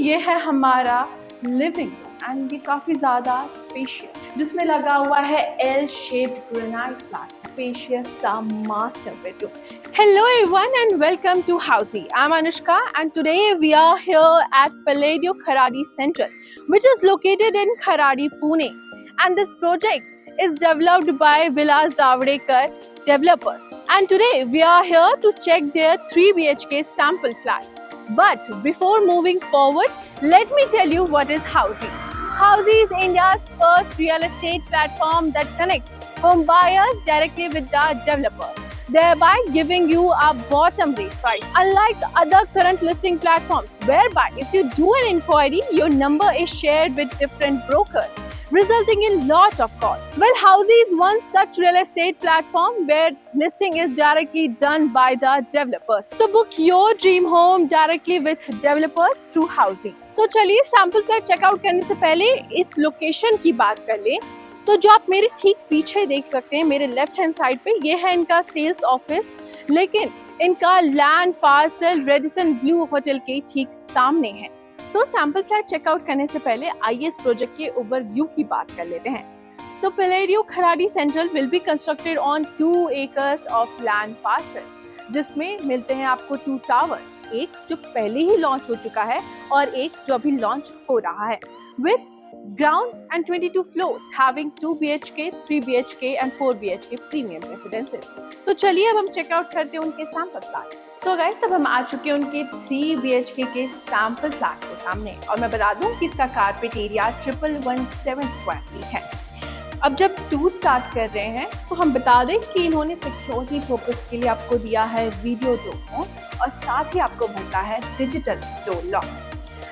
ये है हमारा लिविंग रूम एंड ये काफी ज्यादा स्पेशियस, जिसमें लगा हुआ है L shaped granite flat spacious master bedroom. Hello everyone and welcome to Housey. I'm Anushka and today we are here at Palladio Kharadi Central, which is located in Kharadi, Pune. And this project is developed by Villa Zavadekar developers. And today we are here to check their 3 BHK sample flat. But before moving forward, let me tell you what is Housey. Housey is India's first real estate platform that connects home buyers directly with the developers, thereby giving you a bottom rate price. Unlike other current listing platforms, whereby if you do an inquiry, your number is shared with different brokers, resulting in lot of costs. Well, Housey is one such real estate platform where listing is directly done by the developers. So book your dream home directly with developers through Housey. So चलिए sample flat checkout करने से पहले इस location की बात कर ले। तो जो आप मेरे ठीक पीछे देख सकते हैं, मेरे लेफ्ट हैंड साइड पे, ये है इनका सेल्स ऑफिस, लेकिन इनका land parcel Radisson Blu hotel के ठीक सामने है। सो सैंपल फ्लैट चेकआउट करने से पहले आइए इस प्रोजेक्ट के ओवरव्यू की बात कर लेते हैं। सो Palladio Kharadi Central will be constructed on 2 acres of land parcel, जिसमें मिलते हैं आपको 2 टावर्स, एक जो पहले ही लॉन्च हो चुका है और एक जो अभी लॉन्च हो रहा है, with ground and 22 floors having 2 BHK, 3 BHK and 4 BHK premium residences. So चलिए अब हम चेकआउट करते हैं उनके सैंपल फ्लैट। सो गाइस अब हम आ चुके हैं उनके 3 BHK के सैंपल फ्लैट के सामने और मैं बता दूं कि इसका कारपेट एरिया 1117 स्क्वायर फीट है। अब जब टूर स्टार्ट कर रहे हैं तो हम बता दें कि इन्होंने सिक्योरिटी पर्पस के लिए आपको दिया है वीडियो डोर और साथ ही आपको मिलता है digital door lock.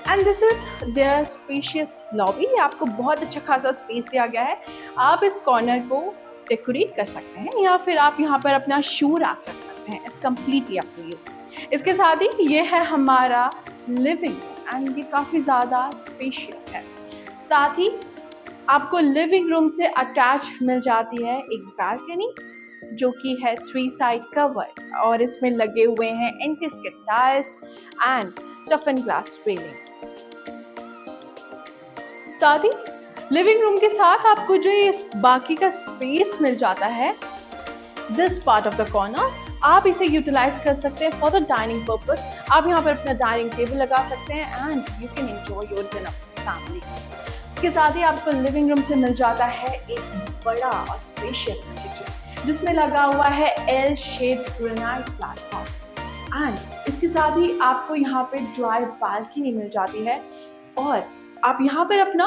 And this is there spacious lobby. आपको बहुत अच्छा खासा स्पेस दिया गया है। आप इस कॉर्नर को डेकोरेट कर सकते हैं या फिर आप यहाँ पर अपना शू रैक रख सकते हैं। It's completely up to you. इसके साथ ही ये है हमारा लिविंग रूम एंड ये काफ़ी ज़्यादा स्पेशियस है। साथ ही आपको लिविंग रूम से अटैच मिल जाती है एक बालकनी जो कि है 3 साइड कवर और इसमें लगे हुए हैं anti-skid tiles and टफन glass railing. साथ ही लिविंग रूम के साथ आपको जो ये बाकी का स्पेस मिल जाता है, this part of the corner, आप इसे यूटिलाइज कर सकते हैं फॉर द डाइनिंग पर्पस। आप यहाँ पर अपना डाइनिंग टेबल लगा सकते हैं and you can enjoy your dinner family. इसके साथ ही आपको लिविंग रूम से मिल जाता है एक बड़ा और स्पेशियस किचन जिसमें लगा हुआ है L shaped granite platform and इसके साथ ही आपको यहाँ पे ड्राई बालकनी मिल जाती है और आप यहाँ पर अपना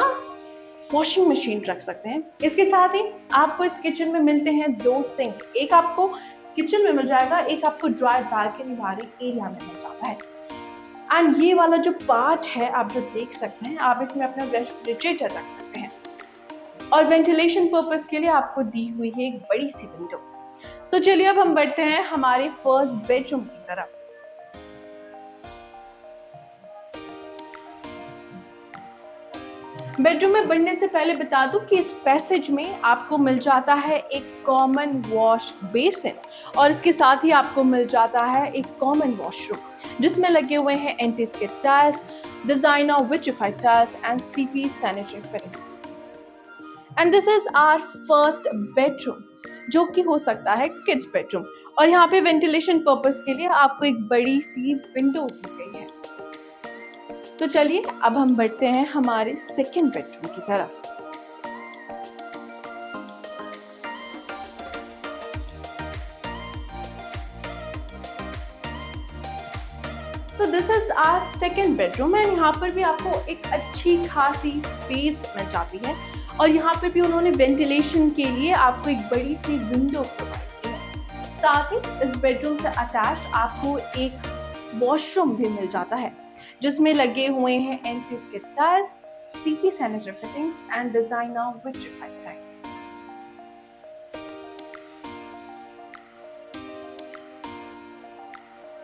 वॉशिंग मशीन रख सकते हैं। इसके साथ ही आपको इस किचन में मिलते हैं 2 सिंक, एक आपको किचन में मिल जाएगा, एक आपको ड्राई बालकनी वाले एरिया में मिल जाता है। एंड ये वाला जो पार्ट है आप जो देख सकते हैं, आप इसमें अपना रेफ्रिजरेटर रख सकते हैं और वेंटिलेशन पर्पस के लिए आपको दी हुई है एक बड़ी सी विंडो। सो चलिए अब हम बढ़ते हैं हमारे फर्स्ट बेडरूम की तरफ। बेडरूम में बढ़ने से पहले बता दूं कि इस पैसेज में आपको मिल जाता है एक कॉमन वॉश बेसिन और इसके साथ ही आपको मिल जाता है एक कॉमन वॉशरूम जिसमें लगे हुए हैं anti-skid tiles, designer vitrified tiles and CP sanitary fittings. And this is our first bedroom जो कि हो सकता है किड्स बेडरूम और यहाँ पे वेंटिलेशन पर्पस के लिए आपको एक बड़ी सी विंडो दी गई है। तो चलिए अब हम बढ़ते हैं हमारे सेकेंड बेडरूम की तरफ। So this is our second bedroom and यहाँ पर भी आपको एक अच्छी खासी स्पेस मिल जाती है और यहाँ पर भी उन्होंने वेंटिलेशन के लिए आपको एक बड़ी सी विंडो प्रोवाइड की है। साथ ही इस बेडरूम से अटैच आपको एक वॉशरूम भी मिल जाता है जिसमें लगे हुए हैं anti-skid tiles, CP sanitary fittings and designer vitrified tiles.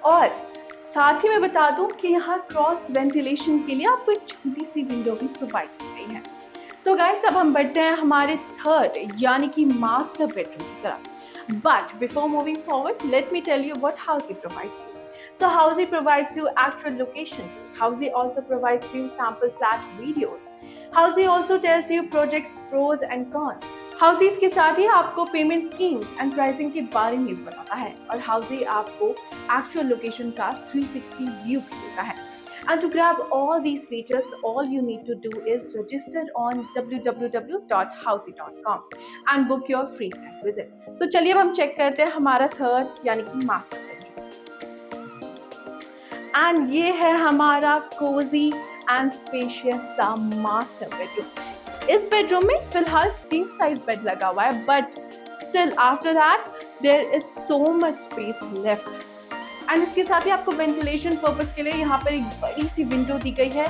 और साथ ही मैं बता दूं कि यहाँ क्रॉस वेंटिलेशन के लिए आपको एक छोटी सी विंडो भी प्रोवाइड की गई है। सो गाइस अब हम बढ़ते हैं हमारे थर्ड यानी कि मास्टर बेडरूम की तरफ। But before moving forward, let me tell you what Housey provides you. So Housey provides you actual location, Housey also provides you sample flat videos. Housey also tells you projects pros and cons. Housey इसके साथ ही आपको payment schemes and pricing के बारे में बताता है और Housey आपको एक्चुअल लोकेशन का 360 व्यू भी देता है. And to grab all these features, all you need to do is register on www.housey.com and book your free site visit. So चलिए अब हम चेक करते हैं हमारा थर्ड यानी कि मास्टर बेडरूम. And ये है हमारा cozy and spacious सा मास्टर बेडरूम. इस बेडरूम में फिलहाल किंग साइज बेड लगा हुआ है, but still after that there is so much space left. And इसके साथ ही आपको वेंटिलेशन पर्पस के लिए यहाँ पर एक बड़ी सी विंडो दी गई है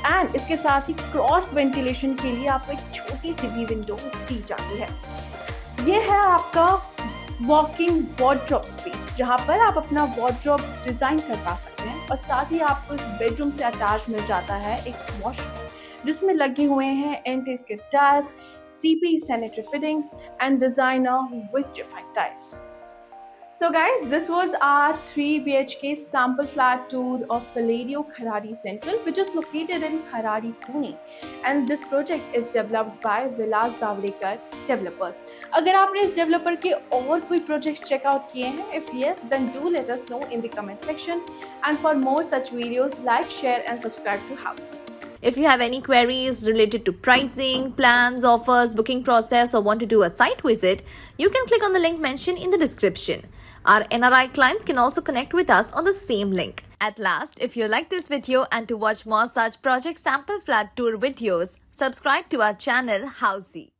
एंड इसके साथ ही क्रॉस वेंटिलेशन के लिए आपको एक छोटी सी भी विंडो दी जाती है. ये है आपका वॉकिंग वार्डरोब स्पेस जहाँ पर आप अपना वार्डरोब डिजाइन कर पा सकते हैं और साथ ही आपको इस बेडरूम से अटैच मिल जाता है एक वॉशरूम जिसमें लगे हुए हैं एंटीज के tiles, CP sanitary fittings and designer vitrified tiles. So guys, this was our 3 BHK sample flat tour of Palladio Kharadi Central, which is located in Kharadi, Pune. And this project is developed by Vilas Zavadekar Developers. अगर आपने इस developer के और कोई projects check out किए हैं, if yes, then do let us know in the comment section. And for more such videos, like, share and subscribe to Housey. If you have any queries related to pricing, plans, offers, booking process, or want to do a site visit, you can click on the link mentioned in the description. Our NRI clients can also connect with us on the same link. At last, if you like this video and to watch more such project sample flat tour videos, subscribe to our channel Housey.